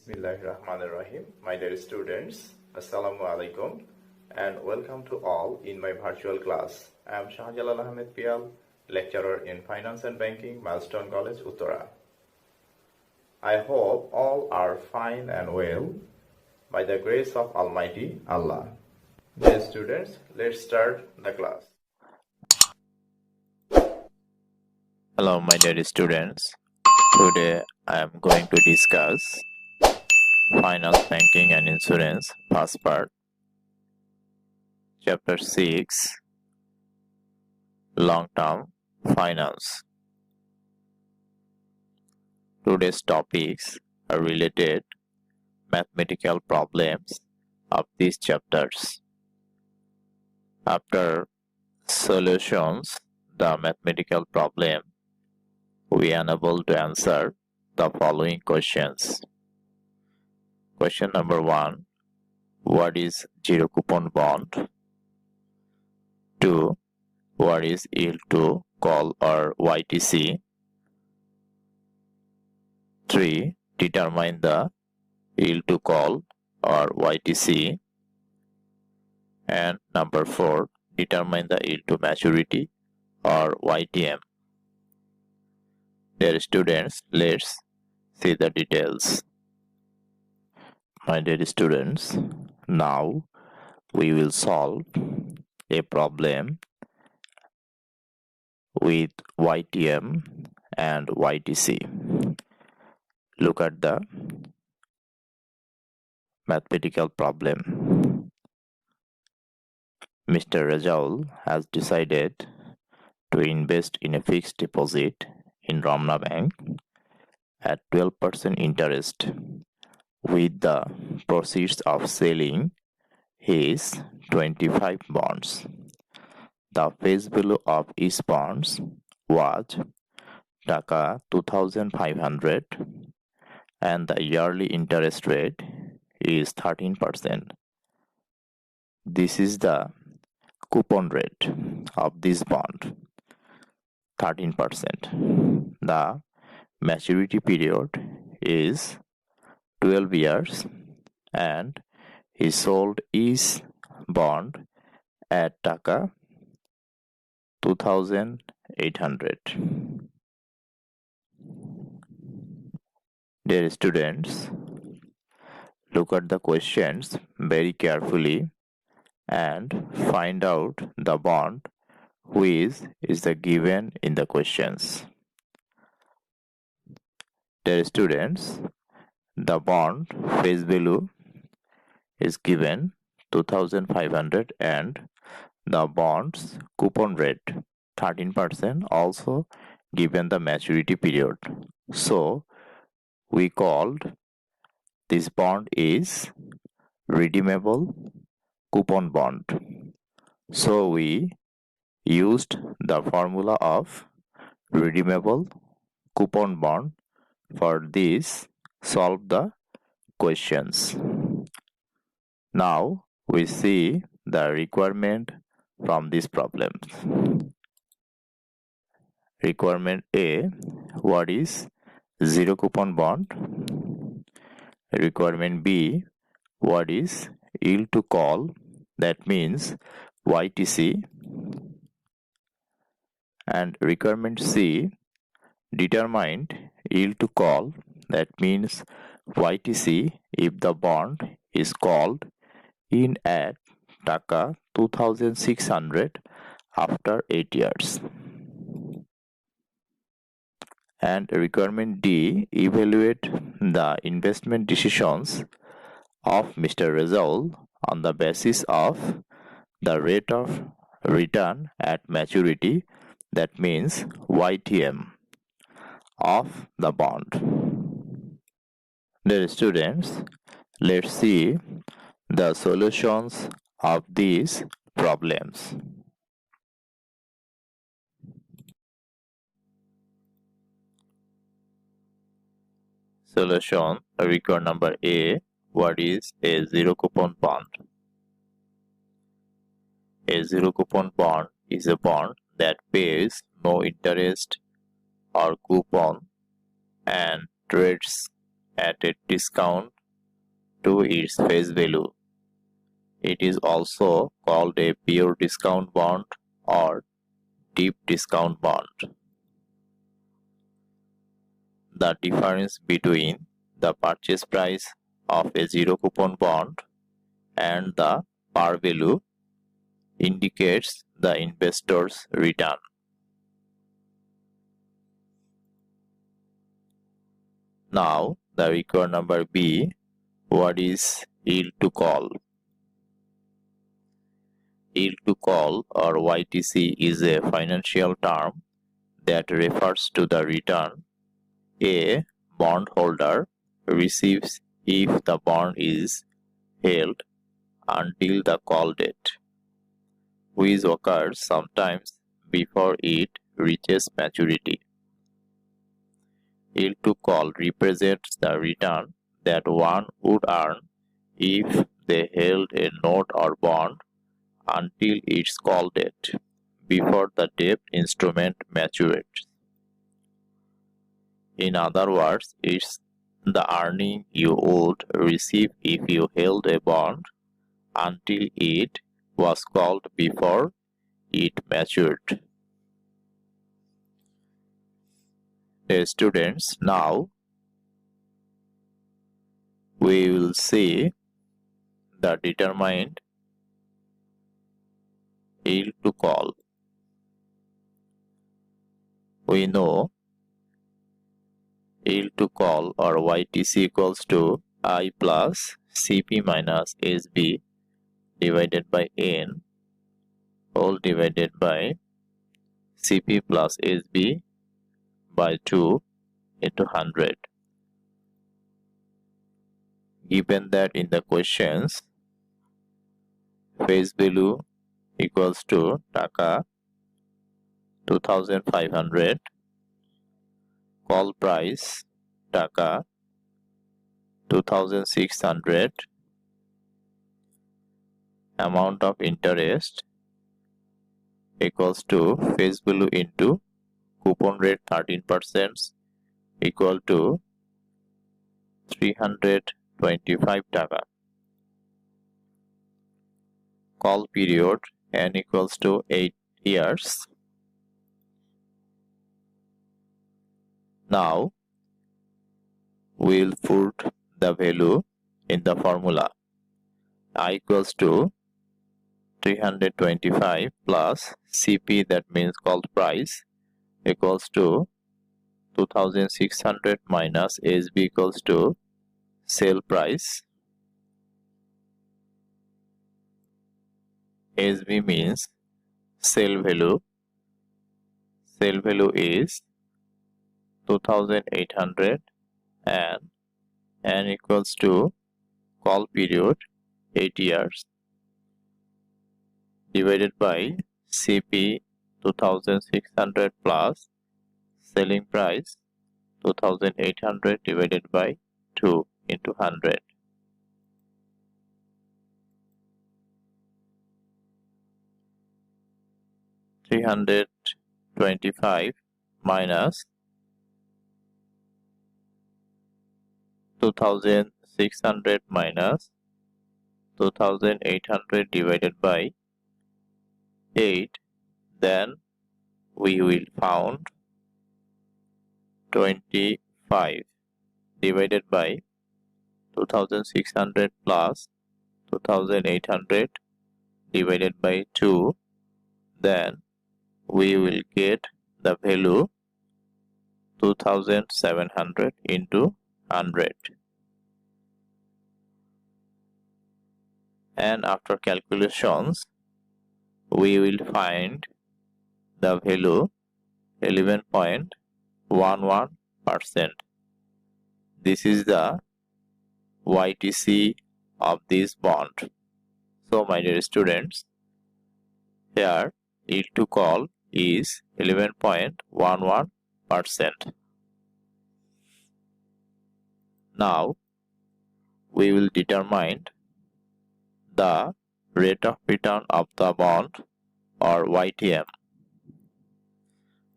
Bismillahirrahmanirrahim. My dear students, Assalamu alaikum and welcome to all in my virtual class. I am Shahjalal Ahmed Pial, lecturer in Finance and Banking, Milestone College, Uttara. I hope all are fine and well by the grace of Almighty Allah. Dear students, let's start the class. Hello my dear students, today I am going to discuss Finance, Banking and Insurance, first part, Chapter 6, Long-Term Finance. Today's topics are related mathematical problems of these chapters. After solutions, the mathematical problem, we are unable to answer the following questions. Question number 1. What is zero coupon bond? 2. What is yield to call or YTC? 3. Determine the yield to call or YTC. And number 4. Determine the yield to maturity or YTM. Dear students, let's see the details. My dear students, now we will solve a problem with YTM and YTC. Look at the mathematical problem. Mr. Rajaul has decided to invest in a fixed deposit in Ramna Bank at 12% interest with the proceeds of selling his 25 bonds. The face value of each bonds was Taka 2,500 and the yearly interest rate is 13%. This is the coupon rate of this bond, 13%. The maturity period is 12 years and he sold each bond at Taka 2,800. Dear students, look at the questions very carefully and find out the bond which is the given in the questions. Dear students, the bond face value is given 2,500 and the bond's coupon rate 13%, also given the maturity period. So we called this bond is redeemable coupon bond. So we used the formula of redeemable coupon bond for this solve the questions. Now we see the requirement from these problems. Requirement A, what is zero coupon bond? Requirement B, what is yield to call? That means YTC. And requirement C, determined yield to call. That means YTC if the bond is called in at Taka 2,600 after 8 years. And requirement D, evaluate the investment decisions of Mr. Rajaul on the basis of the rate of return at maturity, that means YTM, of the bond. Dear students, let's see the solutions of these problems. Solution. Record number A. What is a zero coupon bond? A zero coupon bond is a bond that pays no interest or coupon and trades at a discount to its face value. It is also called a pure discount bond or deep discount bond. The difference between the purchase price of a zero coupon bond and the par value indicates the investor's return. Now, the required number B, what is yield to call? Yield to call or YTC is a financial term that refers to the return a bondholder receives if the bond is held until the call date, which occurs sometimes before it reaches maturity. Yield to call represents the return that one would earn if they held a note or bond until its call date, before the debt instrument matures. In other words, it's the earning you would receive if you held a bond until it was called before it matured. Students, now we will see the determined yield to call. We know yield to call or YTC equals to I plus CP minus SB divided by N whole divided by CP plus SB by 2 into 100. Given that in the questions face value equals to taka 2500, call price taka 2600, amount of interest equals to face value into coupon rate 13% equal to 325 taka. Call period N equals to 8 years. Now we'll put the value in the formula. I equals to 325 plus CP, that means call price, equals to 2600 minus SB equals to sale price. SB means sale value. Sale value is 2800 and N equals to call period 8 years divided by CP 2600 plus selling price 2800 divided by 2 into 100. $325 minus 2600 minus 2800 divided by 8, then we will found 25 divided by 2600 plus 2800 divided by 2, then we will get the value 2700 into 100. And after calculations, we will find the value 11.11%. This is the YTC of this bond. So, my dear students, here yield to call is 11.11%. Now, we will determine the rate of return of the bond or YTM.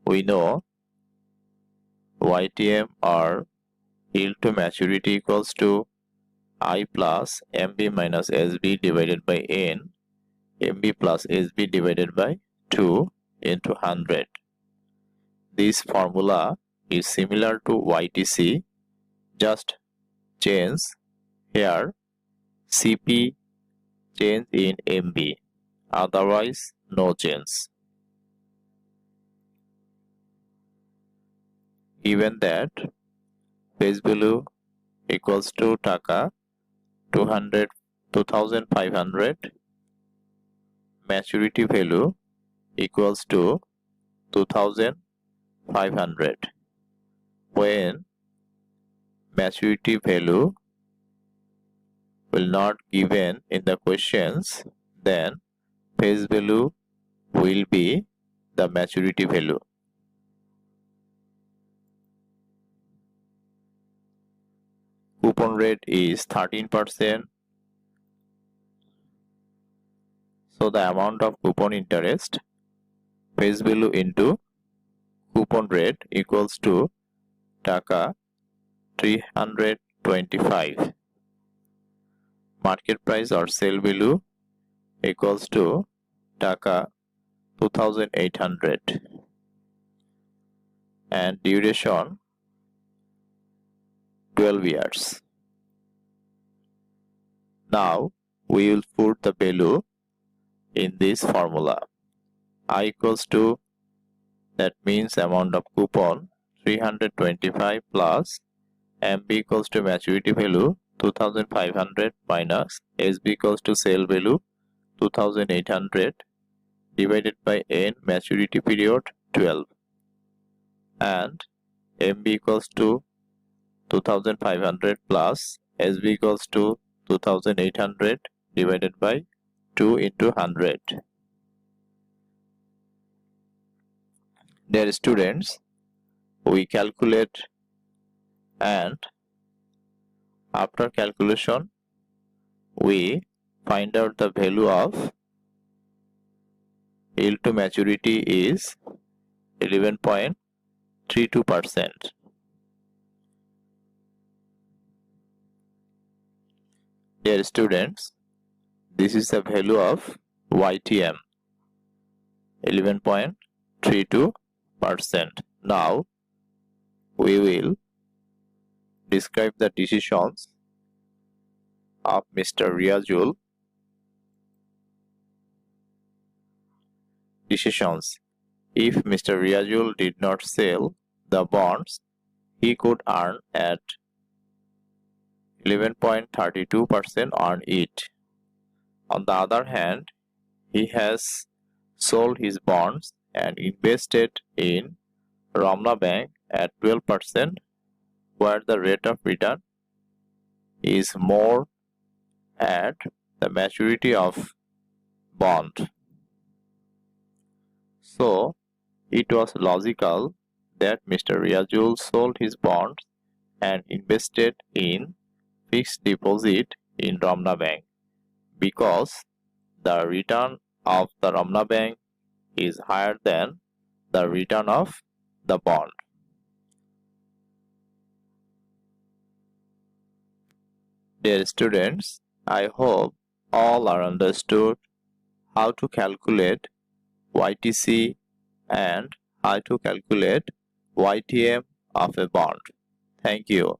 We know YTM or yield to maturity equals to I plus MB minus SB divided by N, MB plus SB divided by 2 into 100. This formula is similar to YTC, just change here CP change in MB, otherwise no change. Given that face value equals to taka 2500, maturity value equals to 2500. When maturity value will not given in the questions, then face value will be the maturity value. Coupon rate is 13%. So the amount of coupon interest, face value into coupon rate equals to taka 325. Market price or sale value equals to taka 2800. And duration 12 years. Now we will put the value in this formula. I equals to, that means amount of coupon 325 plus MB equals to maturity value 2500 minus SB equals to sale value 2800 divided by N, maturity period 12, and MB equals to 2500 plus SB equals to 2800 divided by 2 into 100. Dear students, we calculate, and after calculation we find out the value of yield to maturity is 11.32%. Dear students, this is the value of YTM, 11.32%. Now we will describe the decisions of Mr. Riazul. Decisions: if Mr. Riazul did not sell the bonds, he could earn at 11.32% on it. On the other hand, he has sold his bonds and invested in Ramna Bank at 12%, where the rate of return is more at the maturity of bond. So it was logical that Mr. Riazul sold his bonds and invested in fixed deposit in Ramna Bank, because the return of the Ramna Bank is higher than the return of the bond. Dear students, I hope all are understood how to calculate YTC and how to calculate YTM of a bond. Thank you.